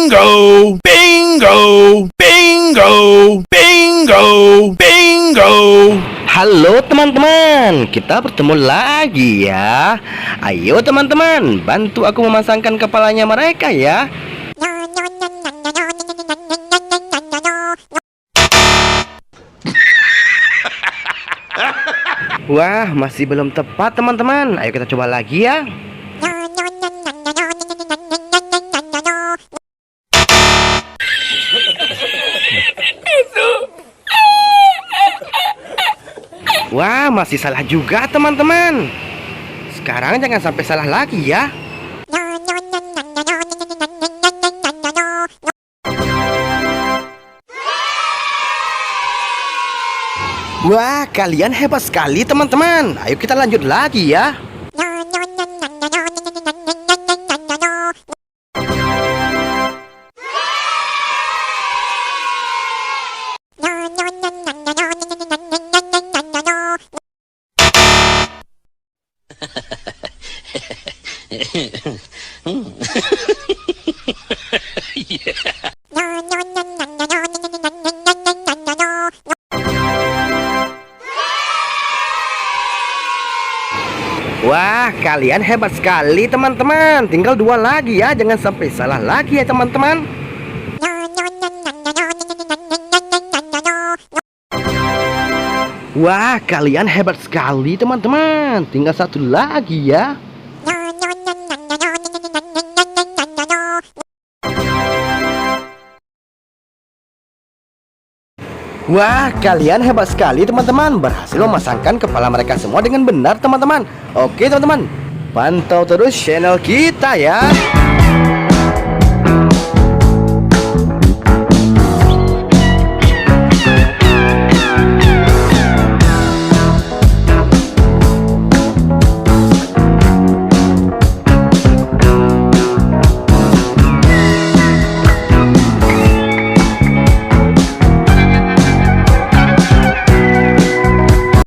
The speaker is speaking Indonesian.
Bingo! Bingo! Bingo! Bingo! Bingo! Halo teman-teman, kita bertemu lagi ya. Ayo teman-teman, bantu aku memasangkan kepalanya mereka ya. Wah, masih belum tepat teman-teman. Ayo kita coba lagi ya. Wah, masih salah juga teman-teman. Sekarang jangan sampai salah lagi ya. Wah, kalian hebat sekali teman-teman. Ayo kita lanjut lagi ya. Wah, kalian hebat sekali teman-teman. Tinggal 2 lagi ya. Jangan sampai salah lagi ya teman-teman. Wah, kalian hebat sekali teman-teman. Tinggal 1 lagi ya. Wah, kalian hebat sekali teman-teman. Berhasil memasangkan kepala mereka semua dengan benar teman-teman. Oke teman-teman, pantau terus channel kita ya.